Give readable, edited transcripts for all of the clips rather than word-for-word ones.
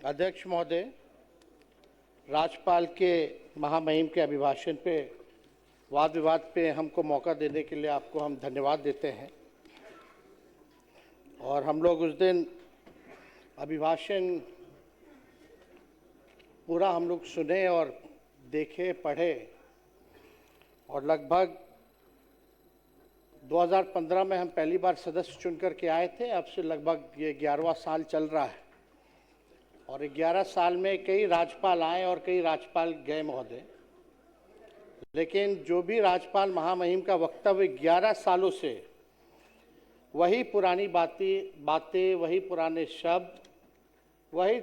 अध्यक्ष महोदय, राज्यपाल के महामहिम के अभिभाषण पे वाद विवाद पे हमको मौका देने के लिए आपको हम धन्यवाद देते हैं। और हम लोग उस दिन अभिभाषण पूरा हम लोग सुने और देखे पढ़े और लगभग 2015 में हम पहली बार सदस्य चुन कर के आए थे। अब से लगभग ये 11वां साल चल रहा है और 11 साल में कई राज्यपाल आए और कई राज्यपाल गए महोदय, लेकिन जो भी राज्यपाल महामहिम का वक्तव्य 11 सालों से वही पुरानी बातें वही पुराने शब्द, वही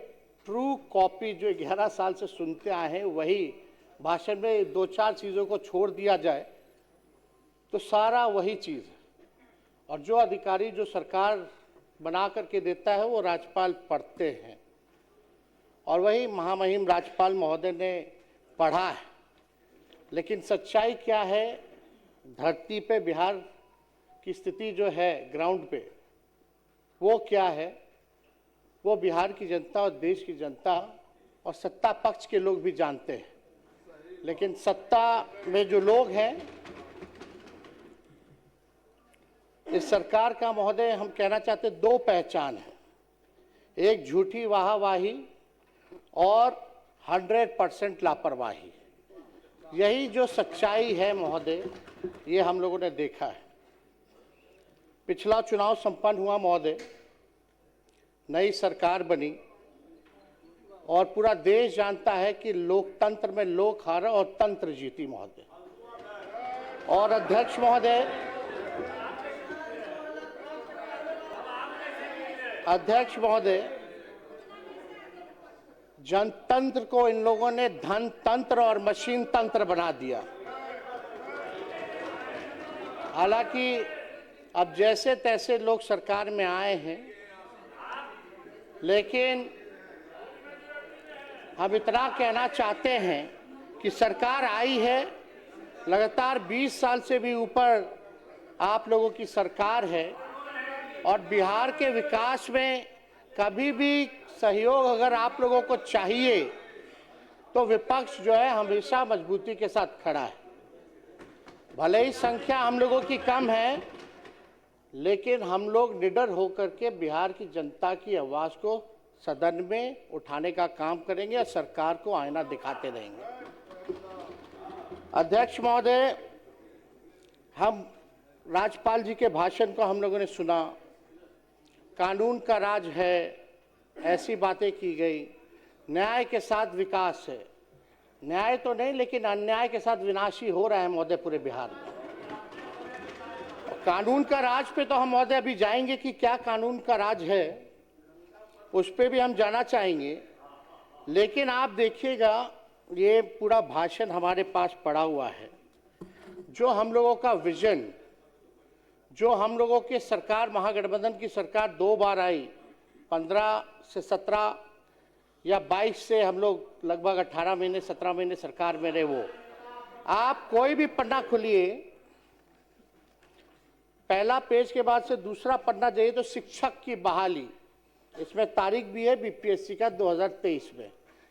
ट्रू कॉपी जो 11 साल से सुनते आए हैं, वही भाषण में 2-4 चीज़ों को छोड़ दिया जाए तो सारा वही चीज़ है। और जो अधिकारी जो सरकार बना करके देता है वो राज्यपाल पढ़ते हैं और वही महामहिम राज्यपाल महोदय ने पढ़ा है। लेकिन सच्चाई क्या है, धरती पे बिहार की स्थिति जो है ग्राउंड पे वो क्या है, वो बिहार की जनता और देश की जनता और सत्ता पक्ष के लोग भी जानते हैं। लेकिन सत्ता में जो लोग हैं, इस सरकार का महोदय हम कहना चाहते 2 पहचान है, एक झूठी वाहवाही और 100% लापरवाही। यही जो सच्चाई है महोदय, ये हम लोगों ने देखा है। पिछला चुनाव संपन्न हुआ महोदय, नई सरकार बनी और पूरा देश जानता है कि लोकतंत्र में लोक हारा और तंत्र जीती महोदय। और अध्यक्ष महोदय, जनतंत्र को इन लोगों ने धन तंत्र और मशीन तंत्र बना दिया। हालांकि अब जैसे तैसे लोग सरकार में आए हैं, लेकिन हम इतना कहना चाहते हैं कि सरकार आई है, लगातार 20 साल से भी ऊपर आप लोगों की सरकार है और बिहार के विकास में कभी भी सहयोग अगर आप लोगों को चाहिए तो विपक्ष जो है हमेशा मजबूती के साथ खड़ा है। भले ही संख्या हम लोगों की कम है, लेकिन हम लोग निडर होकर के बिहार की जनता की आवाज़ को सदन में उठाने का काम करेंगे और सरकार को आईना दिखाते रहेंगे। अध्यक्ष महोदय, हम राज्यपाल जी के भाषण को हम लोगों ने सुना, कानून का राज है, ऐसी बातें की गई, न्याय के साथ विकास है। न्याय तो नहीं, लेकिन अन्याय के साथ विनाश ही हो रहा है महोदय पूरे बिहार में। कानून का राज पे तो हम महोदय अभी जाएंगे कि क्या कानून का राज है, उस पे भी हम जाना चाहेंगे। लेकिन आप देखिएगा, ये पूरा भाषण हमारे पास पड़ा हुआ है। जो हम लोगों का विजन, जो हम लोगों के सरकार महागठबंधन की सरकार 2 बार आई, 15 से 17 या 22 से हम लोग लगभग 18 महीने 17 महीने सरकार में रहे। वो आप कोई भी पन्ना खोलिए, पहला पेज के बाद से दूसरा पन्ना जाइए तो शिक्षक की बहाली, इसमें तारीख भी है बीपीएससी का 2023 में।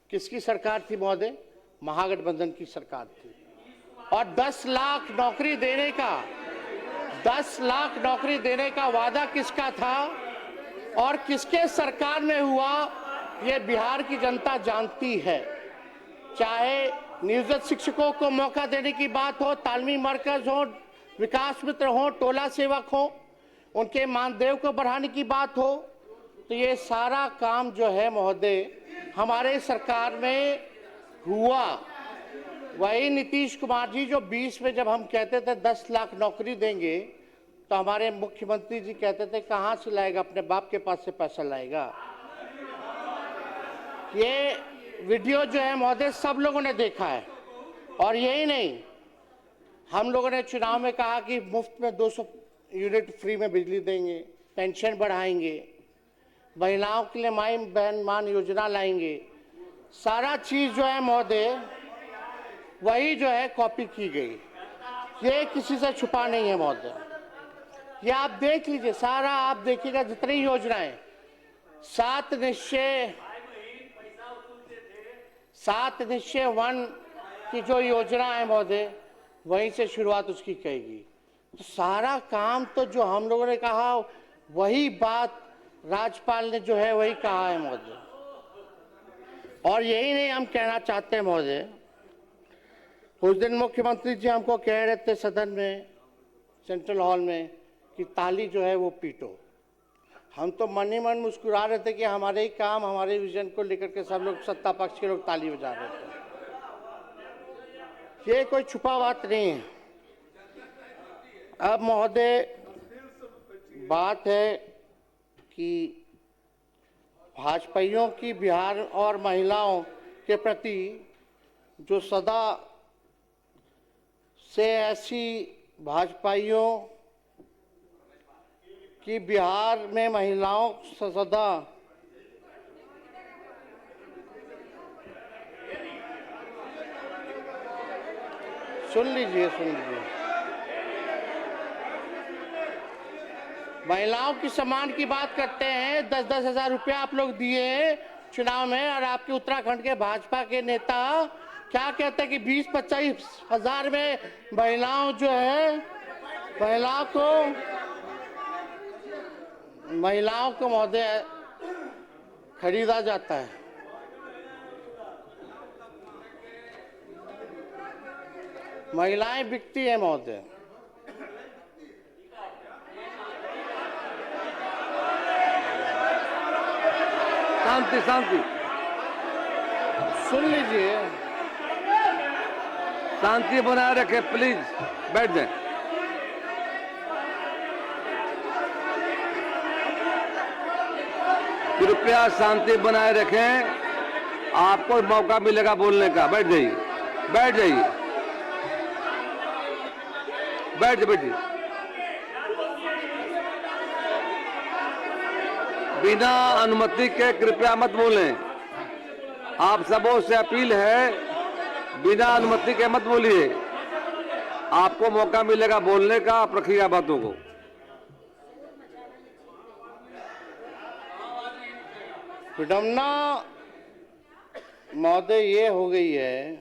किसकी सरकार थी महोदय? महागठबंधन की सरकार थी। और 10 लाख नौकरी देने का वादा किसका था और किसके सरकार में हुआ, ये बिहार की जनता जानती है। चाहे नियोजित शिक्षकों को मौका देने की बात हो, तालमी मरकज हो, विकास मित्र हो, टोला सेवक हो, उनके मानदेय को बढ़ाने की बात हो, तो ये सारा काम जो है महोदय हमारे सरकार में हुआ। वही नीतीश कुमार जी जो 20 में जब हम कहते थे 10 लाख नौकरी देंगे, तो हमारे मुख्यमंत्री जी कहते थे कहाँ से लाएगा, अपने बाप के पास से पैसा लाएगा। ये वीडियो जो है महोदय सब लोगों ने देखा है। और यही नहीं, हम लोगों ने चुनाव में कहा कि मुफ्त में 200 यूनिट फ्री में बिजली देंगे, पेंशन बढ़ाएंगे, महिलाओं के लिए माई बहन मान योजना लाएंगे। सारा चीज जो है महोदय वही जो है कॉपी की गई, ये किसी से छुपा नहीं है महोदय। ये आप देख लीजिए, सारा आप देखिएगा जितनी योजनाएं, 7 निश्चय 7 निश्चय 1 की जो योजना है महोदय, वहीं से शुरुआत उसकी कहेगी। तो सारा काम तो जो हम लोगों ने कहा वही बात राज्यपाल ने जो है वही कहा है महोदय। और यही नहीं हम कहना चाहते हैं महोदय, उस दिन मुख्यमंत्री जी हमको कह रहे थे सदन में, सेंट्रल हॉल में, कि ताली जो है वो पीटो। हम तो मन ही मन मुस्कुरा रहे थे कि हमारे ही काम, हमारे विजन को लेकर के सब लोग, सत्ता पक्ष के लोग ताली बजा रहे थे। ये कोई छुपा बात नहीं है। अब महोदय बात है कि भाजपाइयों की बिहार और महिलाओं के प्रति जो सदा से ऐसी भाजपाइयों की बिहार में महिलाओं सदा सुन लीजिए महिलाओं की सम्मान की बात करते हैं। 10-10 हजार रुपया आप लोग दिए चुनाव में, और आपके उत्तराखंड के भाजपा के नेता क्या कहते हैं कि 20-25 हजार में महिलाओं जो है, महिलाओं को महोदय खरीदा जाता है। महिलाएं बिकती है महोदय। शांति शांति, सुन लीजिए, शांति बनाए रखें प्लीज, बैठ जाएं। कृपया शांति बनाए रखें, आपको मौका मिलेगा बोलने का। बैठ जाइए, बैठ जाइए, बैठिए। बिना अनुमति के कृपया मत बोलें। आप सबों से अपील है, बिना अनुमति के मत बोलिए। आपको मौका मिलेगा बोलने का, आप रखिएगा बातों को। विडम्बना महोदय ये हो गई है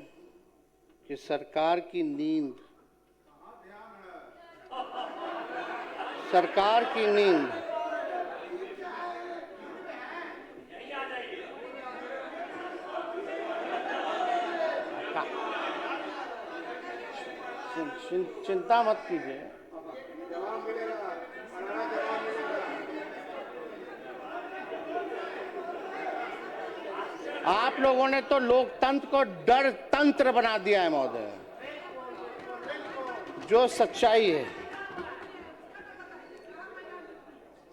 कि सरकार की नींद चिंता मत कीजिए। आप लोगों ने तो लोकतंत्र को डर तंत्र बना दिया है महोदय। जो सच्चाई है,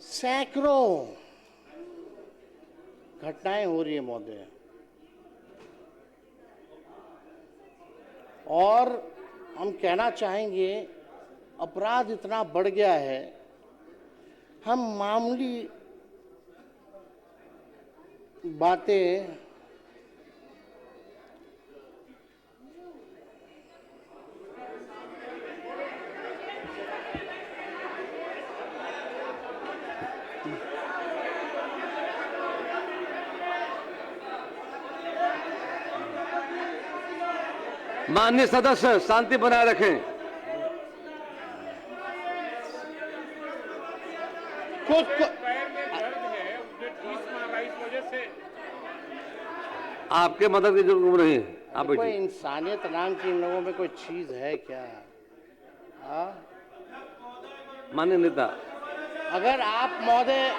सैकड़ों घटनाएं हो रही है महोदय, और हम कहना चाहेंगे अपराध इतना बढ़ गया है, हम मामूली बातें माननीय सदस्य शांति बनाए रखें। कुछ आपके मदद की जरूरत नहीं है, आप कोई बैठिए। इंसानियत नाम की इन लोगों में कोई चीज है क्या? माननीय नेता, अगर आप महोदय,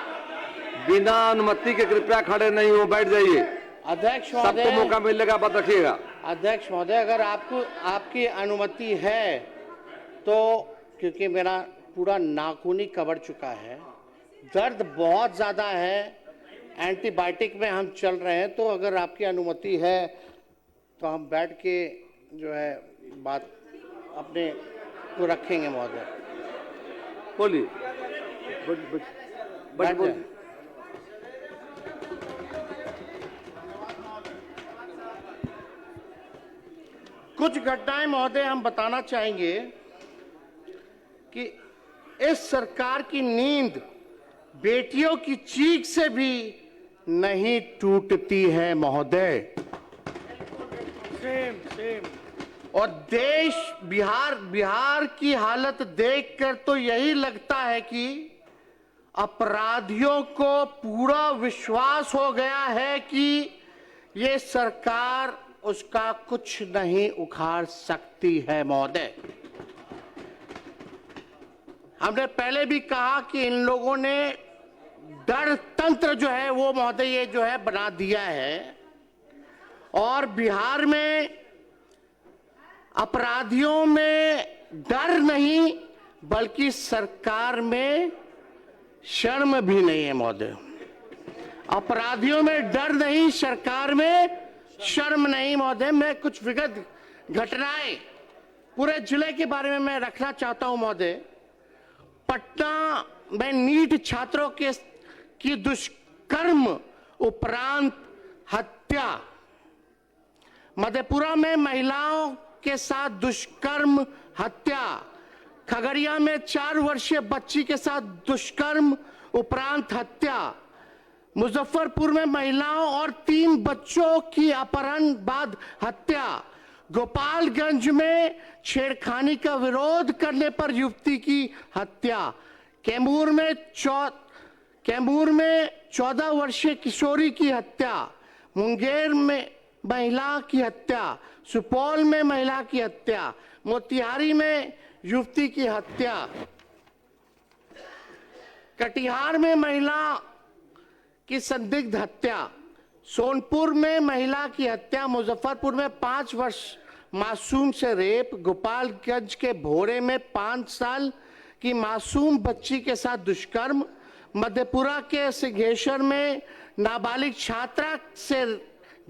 बिना अनुमति के कृपया खड़े नहीं हो, बैठ जाइए। अध्यक्ष सबको महोदय, मौका मिलेगा, बात रखिएगा। अध्यक्ष महोदय, अगर आपकी अनुमति है तो, क्योंकि मेरा पूरा नाखून ही कबर चुका है, दर्द बहुत ज़्यादा है, एंटीबायोटिक में हम चल रहे हैं, तो अगर आपकी अनुमति है तो हम बैठ के जो है बात अपने को रखेंगे महोदय। बोलिए, बैठ जाए। कुछ घटनाएं महोदय हम बताना चाहेंगे कि इस सरकार की नींद बेटियों की चीख से भी नहीं टूटती है महोदय। और देश बिहार की हालत देखकर तो यही लगता है कि अपराधियों को पूरा विश्वास हो गया है कि ये सरकार उसका कुछ नहीं उखाड़ सकती है महोदय। हमने पहले भी कहा कि इन लोगों ने डर तंत्र जो है वो महोदय ये जो है बना दिया है और बिहार में अपराधियों में डर नहीं बल्कि सरकार में शर्म भी नहीं है महोदय। अपराधियों में डर नहीं, सरकार में शर्म नहीं महोदय। मैं कुछ विगत घटनाएं पूरे जिले के बारे में मैं रखना चाहता हूं महोदय। पटना में नीट छात्रों की दुष्कर्म उपरांत हत्या, मधेपुरा में महिलाओं के साथ दुष्कर्म हत्या, खगड़िया में 4 वर्षीय बच्ची के साथ दुष्कर्म उपरांत हत्या, मुजफ्फरपुर में महिलाओं और 3 बच्चों की अपहरण बाद हत्या, गोपालगंज में छेड़खानी का विरोध करने पर युवती की हत्या, कैमूर में 14 वर्षीय किशोरी की हत्या, मुंगेर में महिला की हत्या, सुपौल में महिला की हत्या, मोतिहारी में युवती की हत्या, कटिहार में महिला की संदिग्ध हत्या, सोनपुर में महिला की हत्या, मुजफ्फरपुर में 5 वर्ष मासूम से रेप, गोपालगंज के भोरे में 5 साल की मासूम बच्ची के साथ दुष्कर्म, मधेपुरा के सिंहेश्वर में नाबालिग छात्रा से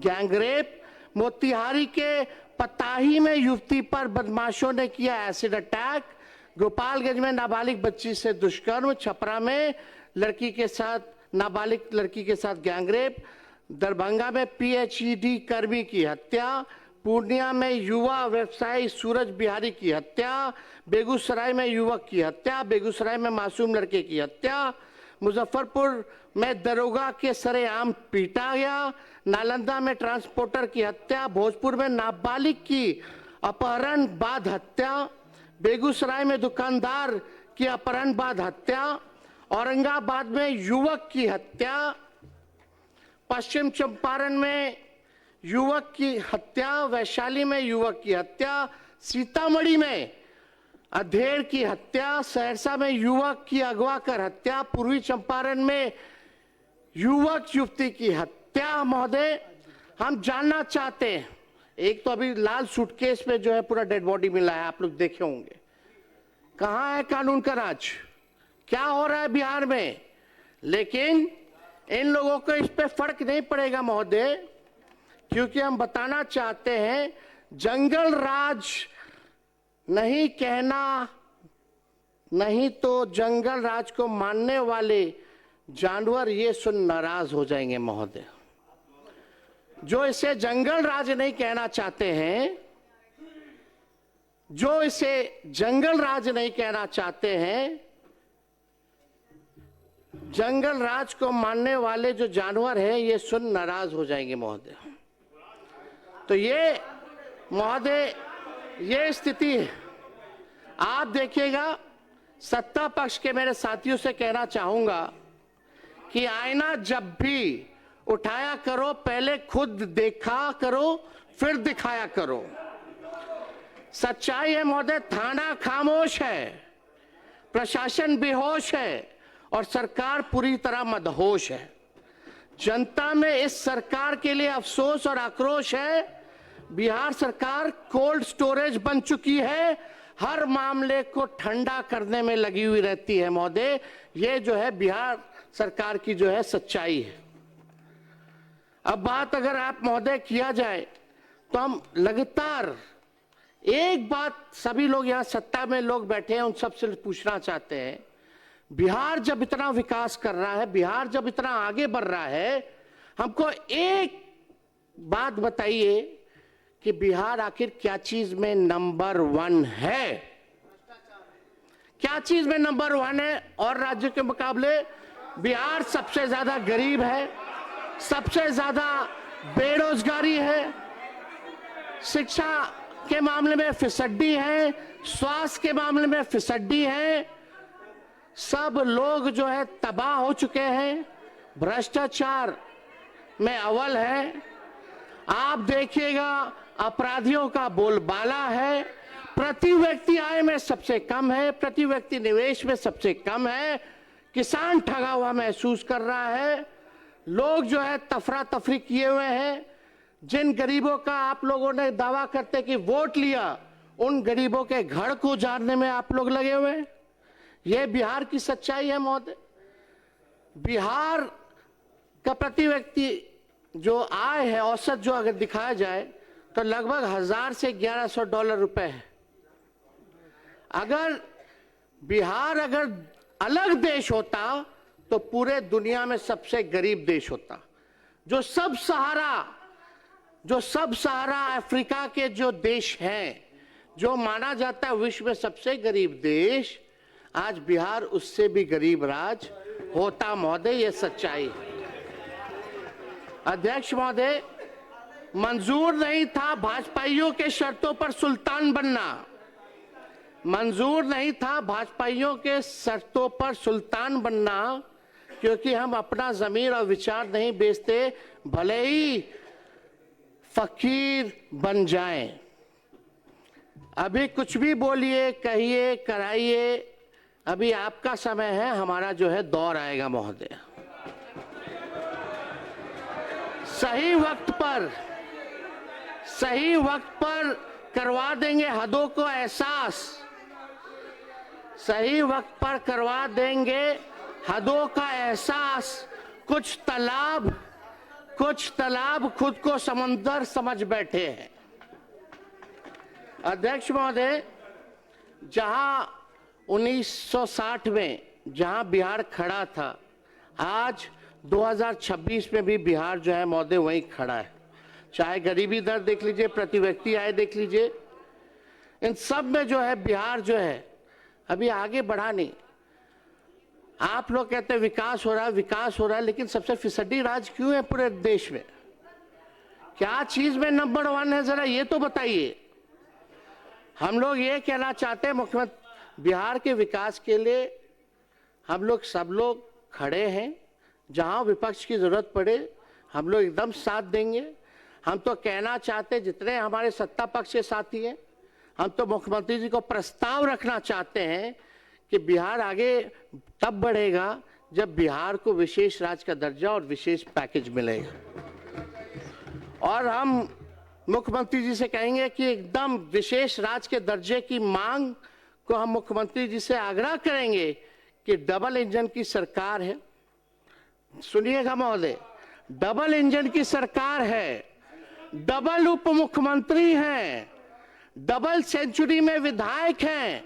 गैंगरेप, मोतिहारी के पताही में युवती पर बदमाशों ने किया एसिड अटैक, गोपालगंज में नाबालिग बच्ची से दुष्कर्म, छपरा में नाबालिग लड़की के साथ गैंगरेप, दरभंगा में पीएचईडी कर्मी की हत्या, पूर्णिया में युवा व्यवसायी सूरज बिहारी की हत्या, बेगूसराय में युवक की हत्या, बेगूसराय में मासूम लड़के की हत्या, मुजफ्फरपुर में दरोगा के सरेआम पीटा गया, नालंदा में ट्रांसपोर्टर की हत्या, भोजपुर में नाबालिग की अपहरण बाद हत्या, बेगूसराय में दुकानदार की अपहरण बाद हत्या, औरंगाबाद में युवक की हत्या, पश्चिम चंपारण में युवक की हत्या, वैशाली में युवक की हत्या, सीतामढ़ी में अधेड़ की हत्या, सहरसा में युवक की अगवा कर हत्या, पूर्वी चंपारण में युवक युवती की हत्या। महोदय, हम जानना चाहते हैं, एक तो अभी लाल सूटकेस में जो है पूरा डेड बॉडी मिला है, आप लोग देखे होंगे। कहां है कानून का राज? क्या हो रहा है बिहार में? लेकिन इन लोगों को इस पे फर्क नहीं पड़ेगा महोदय, क्योंकि हम बताना चाहते हैं जंगल राज नहीं कहना, नहीं तो जंगल राज को मानने वाले जानवर ये सुन नाराज हो जाएंगे महोदय। जो इसे जंगल राज नहीं कहना चाहते हैं, जो इसे जंगल राज नहीं कहना चाहते हैं, जंगल राज को मानने वाले जो जानवर हैं ये सुन नाराज हो जाएंगे महोदय। तो ये महोदय ये स्थिति है। आप देखिएगा, सत्ता पक्ष के मेरे साथियों से कहना चाहूंगा कि आईना जब भी उठाया करो पहले खुद देखा करो फिर दिखाया करो। सच्चाई है महोदय, थाना खामोश है, प्रशासन बेहोश है और सरकार पूरी तरह मदहोश है। जनता में इस सरकार के लिए अफसोस और आक्रोश है। बिहार सरकार कोल्ड स्टोरेज बन चुकी है, हर मामले को ठंडा करने में लगी हुई रहती है महोदय। ये जो है बिहार सरकार की जो है सच्चाई है। अब बात अगर आप महोदय किया जाए तो हम लगातार एक बात सभी लोग यहाँ सत्ता में लोग बैठे हैं उन सबसे पूछना चाहते हैं, बिहार जब इतना विकास कर रहा है, बिहार जब इतना आगे बढ़ रहा है, हमको एक बात बताइए कि बिहार आखिर क्या चीज में नंबर 1 है? क्या चीज में नंबर 1 है? और राज्यों के मुकाबले बिहार सबसे ज्यादा गरीब है, सबसे ज्यादा बेरोजगारी है, शिक्षा के मामले में फिसड्डी है, स्वास्थ्य के मामले में फिसड्डी है। सब लोग जो है तबाह हो चुके हैं, भ्रष्टाचार में अव्वल है। आप देखिएगा अपराधियों का बोलबाला है, प्रति व्यक्ति आय में सबसे कम है, प्रति व्यक्ति निवेश में सबसे कम है। किसान ठगा हुआ महसूस कर रहा है, लोग जो है तफरा तफरी किए हुए हैं। जिन गरीबों का आप लोगों ने दावा करते कि वोट लिया, उन गरीबों के घर को उजाड़ने में आप लोग लगे हुए हैं। यह बिहार की सच्चाई है महोदय। बिहार का प्रति व्यक्ति जो आय है औसत जो अगर दिखाया जाए तो लगभग 1000 से 1100 डॉलर रुपए है। अगर बिहार अगर अलग देश होता तो पूरे दुनिया में सबसे गरीब देश होता। जो सब सहारा अफ्रीका के जो देश हैं, जो माना जाता है विश्व में सबसे गरीब देश, आज बिहार उससे भी गरीब राज्य होता महोदय। यह सच्चाई है। अध्यक्ष महोदय, मंजूर नहीं था भाजपाइयों के शर्तों पर सुल्तान बनना, मंजूर नहीं था भाजपाइयों के शर्तों पर सुल्तान बनना, क्योंकि हम अपना जमीर और विचार नहीं बेचते, भले ही फकीर बन जाएं। अभी कुछ भी बोलिए, कहिए, कराइए, अभी आपका समय है, हमारा जो है दौर आएगा महोदय। सही वक्त पर करवा देंगे हदों को एहसास, सही वक्त पर करवा देंगे हदों का एहसास। कुछ तालाब खुद को समंदर समझ बैठे हैं। अध्यक्ष महोदय, जहां 1960 में जहां बिहार खड़ा था, आज 2026 में भी बिहार जो है महोदय वहीं खड़ा है। चाहे गरीबी दर देख लीजिए, प्रति व्यक्ति आय देख लीजिए, इन सब में जो है बिहार जो है अभी आगे बढ़ा नहीं। आप लोग कहते हैं विकास हो रहा है, लेकिन सबसे फिसड्डी राज्य क्यों है पूरे देश में? क्या चीज में नंबर 1 है, जरा ये तो बताइए। हम लोग ये कहना चाहते हैं मुख्यमंत्री, बिहार के विकास के लिए हम लोग सब लोग खड़े हैं। जहां विपक्ष की जरूरत पड़े हम लोग एकदम साथ देंगे। हम तो कहना चाहते, जितने हमारे सत्ता पक्ष के साथी हैं, हम तो मुख्यमंत्री जी को प्रस्ताव रखना चाहते हैं कि बिहार आगे तब बढ़ेगा जब बिहार को विशेष राज्य का दर्जा और विशेष पैकेज मिलेगा। और हम मुख्यमंत्री जी से कहेंगे कि एकदम विशेष राज्य के दर्जे की मांग को हम मुख्यमंत्री जी से आग्रह करेंगे कि डबल इंजन की सरकार है, सुनिएगा महोदय, डबल इंजन की सरकार है, डबल उप मुख्यमंत्री हैं, डबल सेंचुरी में विधायक हैं,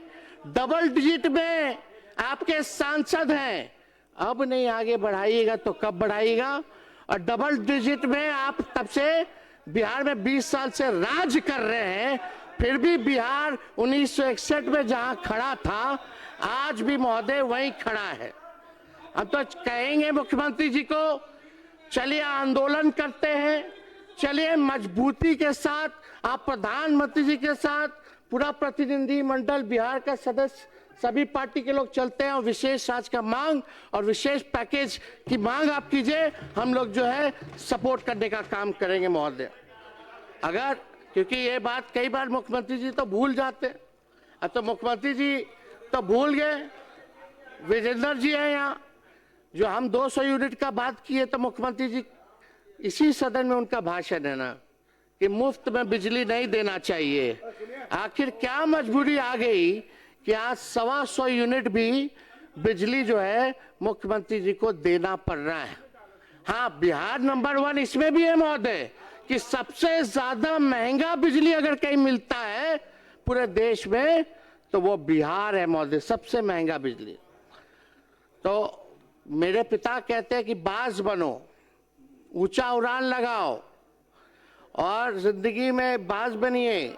डबल डिजिट में आपके सांसद हैं। अब नहीं आगे बढ़ाइएगा तो कब बढ़ाइएगा? और डबल डिजिट में आप तब से बिहार में 20 साल से राज कर रहे हैं, फिर भी बिहार 1961 में जहां खड़ा था आज भी महोदय वहीं खड़ा है। हम तो कहेंगे मुख्यमंत्री जी को, चलिए आंदोलन करते हैं, चलिए मजबूती के साथ आप प्रधानमंत्री जी के साथ पूरा प्रतिनिधि मंडल बिहार का सदस्य सभी पार्टी के लोग चलते हैं और विशेष राज्य का मांग और विशेष पैकेज की मांग आप कीजिए। हम लोग जो है सपोर्ट करने का काम करेंगे महोदय। अगर, क्योंकि ये बात कई बार मुख्यमंत्री जी तो भूल जाते, अब तो मुख्यमंत्री जी तो भूल गए, विजेंद्र जी हैं यहाँ, जो हम 200 यूनिट का बात किए तो मुख्यमंत्री जी इसी सदन में उनका भाषण है ना कि मुफ्त में बिजली नहीं देना चाहिए। आखिर क्या मजबूरी आ गई कि आज 125 यूनिट भी बिजली जो है मुख्यमंत्री जी को देना पड़ रहा है। हाँ, बिहार नंबर 1 इसमें भी है महोदय कि सबसे ज्यादा महंगा बिजली अगर कहीं मिलता है पूरे देश में तो वो बिहार है महोदय, सबसे महंगा बिजली। तो मेरे पिता कहते हैं कि बाज बनो, ऊंचा उड़ान लगाओ और जिंदगी में बाज बनिए।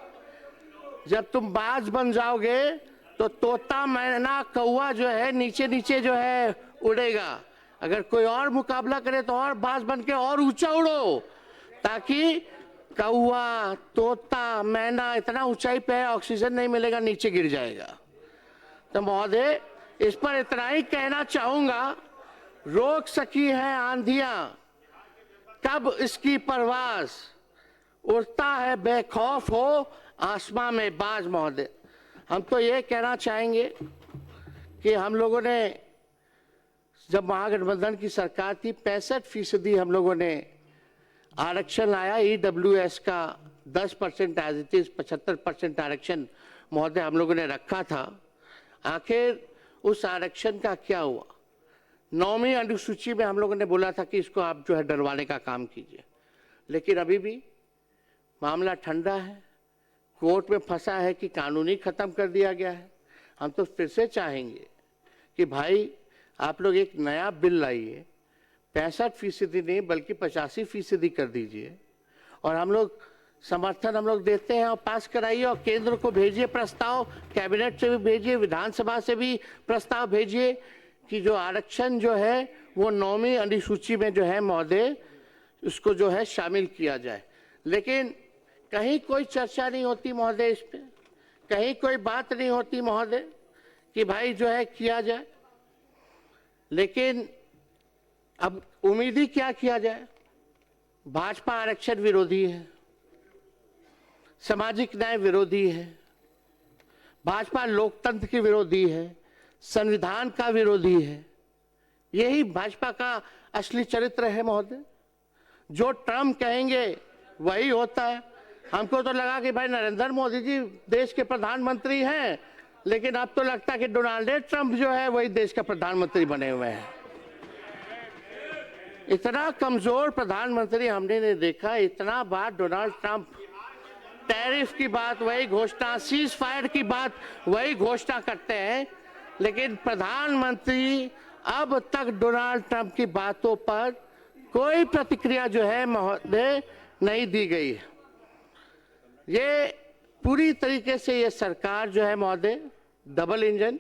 जब तुम बाज बन जाओगे तो तोता, मैना, कौवा जो है नीचे नीचे जो है उड़ेगा। अगर कोई और मुकाबला करे तो और बाज बन के और ऊंचा उड़ो, ताकि कौवा, तोता, मैना इतना ऊंचाई पे है, ऑक्सीजन नहीं मिलेगा, नीचे गिर जाएगा। तो महोदय, इस पर इतना ही कहना चाहूंगा, रोक सकी है आंधियां, कब इसकी परवास, उड़ता है बेखौफ हो आसमां में बाज। महोदय, हम तो ये कहना चाहेंगे कि हम लोगों ने जब महागठबंधन की सरकार थी 65% हम लोगों ने आरक्षण लाया। EWS का 10% एज इट इज 75% आरक्षण महोदय हम लोगों ने रखा था। आखिर उस आरक्षण का क्या हुआ? 9वीं अनुसूची में हम लोगों ने बोला था कि इसको आप जो है डरवाने का काम कीजिए, लेकिन अभी भी मामला ठंडा है, कोर्ट में फंसा है कि कानूनी खत्म कर दिया गया है। हम तो फिर से चाहेंगे कि भाई आप लोग एक नया बिल लाइए, 65% नहीं बल्कि 85% कर दीजिए, और हम लोग समर्थन हम लोग देते हैं और पास कराइए, और केंद्र को भेजिए प्रस्ताव, कैबिनेट से भी भेजिए, विधानसभा से भी प्रस्ताव भेजिए कि जो आरक्षण जो है वो 9वीं अनुसूची में जो है महोदय उसको जो है शामिल किया जाए। लेकिन कहीं कोई चर्चा नहीं होती महोदय, इस पे कहीं कोई बात नहीं होती महोदय कि भाई जो है किया जाए। लेकिन अब उम्मीद ही क्या किया जाए? भाजपा आरक्षण विरोधी है, सामाजिक न्याय विरोधी है, भाजपा लोकतंत्र के विरोधी है, संविधान का विरोधी है। यही भाजपा का असली चरित्र है महोदय। जो ट्रम्प कहेंगे वही होता है। हमको तो लगा कि भाई नरेंद्र मोदी जी देश के प्रधानमंत्री हैं, लेकिन अब तो लगता है कि डोनाल्ड ट्रम्प जो है वही देश का प्रधानमंत्री बने हुए हैं। इतना कमजोर प्रधानमंत्री हमने नहीं देखा। इतना बार डोनाल्ड ट्रम्प टैरिफ की बात वही घोषणा, सीज फायर की बात वही घोषणा करते हैं, लेकिन प्रधानमंत्री अब तक डोनाल्ड ट्रंप की बातों पर कोई प्रतिक्रिया जो है महोदय नहीं दी गई है। ये पूरी तरीके से ये सरकार जो है महोदय डबल इंजन।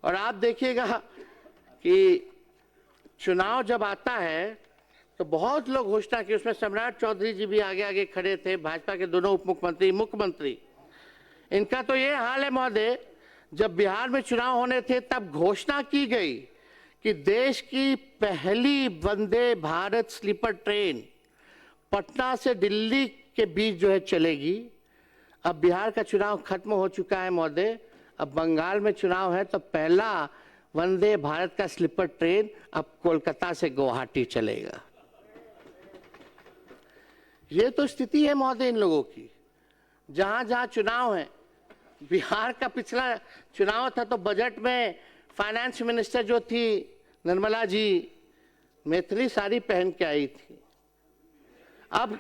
और आप देखिएगा कि चुनाव जब आता है तो बहुत लोग घोषणा की, उसमें सम्राट चौधरी जी भी आगे आगे खड़े थे, भाजपा के दोनों उप मुख्यमंत्री, मुख्यमंत्री। इनका तो ये हाल है महोदय, जब बिहार में चुनाव होने थे तब घोषणा की गई कि देश की पहली वंदे भारत स्लीपर ट्रेन पटना से दिल्ली के बीच जो है चलेगी। अब बिहार का चुनाव खत्म हो चुका है महोदय, अब बंगाल में चुनाव है, तो पहला वंदे भारत का स्लीपर ट्रेन अब कोलकाता से गुवाहाटी चलेगा। ये तो स्थिति है महोदय इन लोगों की। जहां जहां चुनाव है, बिहार का पिछला चुनाव था तो बजट में फाइनेंस मिनिस्टर जो थी निर्मला जी मैथिली साड़ी पहन के आई थी। अब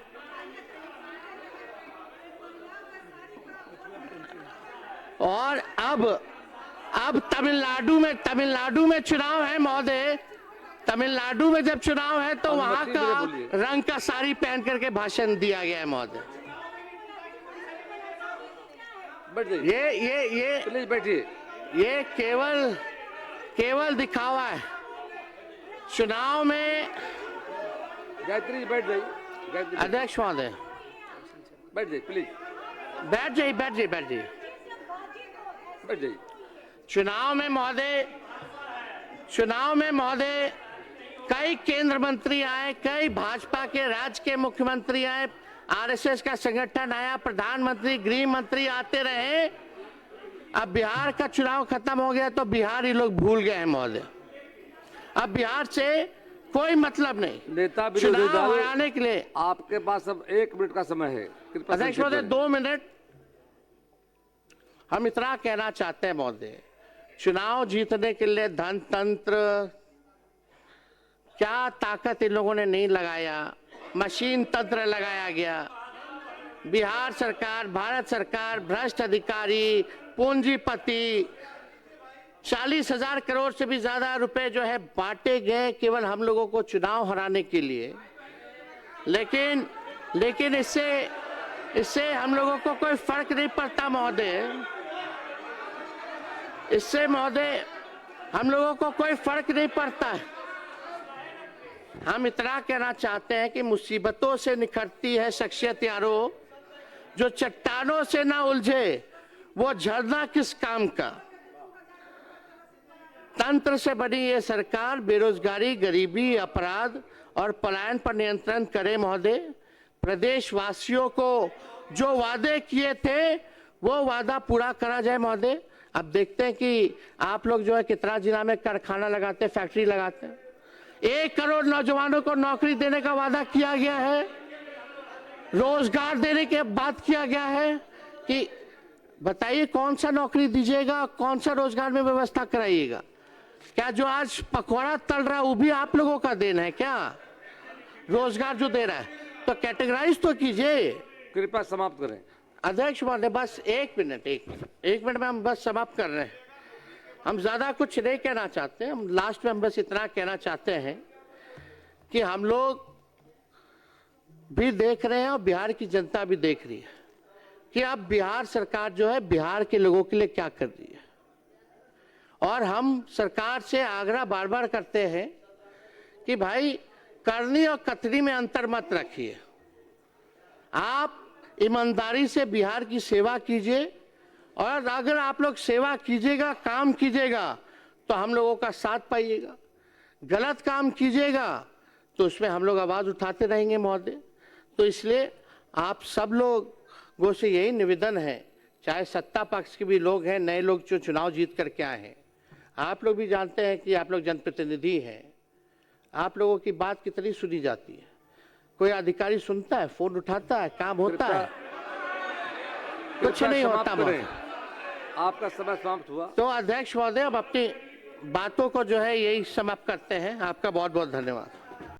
तमिलनाडु में चुनाव है महोदय। तमिलनाडु में जब चुनाव है तो वहां का रंग का साड़ी पहन करके भाषण दिया गया है महोदय। ये बैठिए, ये केवल दिखावा है। चुनाव में गायत्री जी बैठ जाइए। अध्यक्ष महोदय बैठ जाइए प्लीज, बैठ जाइए। चुनाव में महोदय कई केंद्र मंत्री आए, कई भाजपा के राज्य के मुख्यमंत्री आए, आरएसएस का संगठन आया, प्रधानमंत्री, गृह मंत्री आते रहे। अब बिहार का चुनाव खत्म हो गया तो बिहार ही लोग भूल गए हैं महोदय। अब बिहार से कोई मतलब नहीं। नेता चुनाव हराने के लिए आपके पास अब 1 मिनट का समय है। अध्यक्ष महोदय 2 मिनट। हम इतना कहना चाहते हैं महोदय, चुनाव जीतने के लिए धन तंत्र क्या ताकत इन लोगों ने नहीं लगाया, मशीन तंत्र लगाया गया। बिहार सरकार, भारत सरकार, भ्रष्ट अधिकारी, पूंजीपति, 40,000 करोड़ से भी ज्यादा रुपए जो है बांटे गए केवल हम लोगों को चुनाव हराने के लिए। लेकिन इससे हम लोगों को कोई फर्क नहीं पड़ता महोदय। इससे महोदय हम लोगों को कोई फर्क नहीं पड़ता है। हम इतना कहना चाहते हैं कि मुसीबतों से निखरती है शख्सियत यारो, जो चट्टानों से ना उलझे वो झरना किस काम का। तंत्र से बनी ये सरकार बेरोजगारी, गरीबी, अपराध और पलायन पर नियंत्रण करे महोदय। प्रदेशवासियों को जो वादे किए थे वो वादा पूरा करा जाए महोदय। अब देखते हैं कि आप लोग जो है कितना जिला में कारखाना लगाते, फैक्ट्री लगाते हैं। 1 करोड़ नौजवानों को नौकरी देने का वादा किया गया है, रोजगार देने के बात किया गया है कि बताइए कौन सा नौकरी दीजिएगा, कौन सा रोजगार में व्यवस्था कराइएगा। क्या जो आज पकौड़ा तल रहा है वो भी आप लोगों का देन है क्या? रोजगार जो दे रहा है तो कैटेगराइज तो कीजिए। कृपया समाप्त करें। अध्यक्ष महोदय बस एक मिनट में हम बस समाप्त कर रहे हैं। हम ज्यादा कुछ नहीं कहना चाहते, हम लास्ट में हम बस इतना कहना चाहते हैं कि हम लोग भी देख रहे हैं और बिहार की जनता भी देख रही है कि अब बिहार सरकार जो है बिहार के लोगों के लिए क्या कर रही है। और हम सरकार से आग्रह बार बार करते हैं कि भाई करनी और कतनी में अंतर मत रखिए। आप ईमानदारी से बिहार की सेवा कीजिए और अगर आप लोग सेवा कीजिएगा, काम कीजिएगा तो हम लोगों का साथ पाइएगा। गलत काम कीजिएगा तो उसमें हम लोग आवाज उठाते रहेंगे महोदय। तो इसलिए आप सब लोगों से यही निवेदन है, चाहे सत्ता पक्ष के भी लोग हैं, नए लोग जो चुनाव जीत करके आए हैं, आप लोग भी जानते हैं कि आप लोग जनप्रतिनिधि हैं, आप लोगों की बात कितनी सुनी जाती है। कोई अधिकारी सुनता है, फोन उठाता है, काम होता है? कुछ नहीं होता महोदय। आपका समय समाप्त हुआ। तो अध्यक्ष महोदय अब अपनी बातों को जो है यही समाप्त करते हैं। आपका बहुत बहुत धन्यवाद।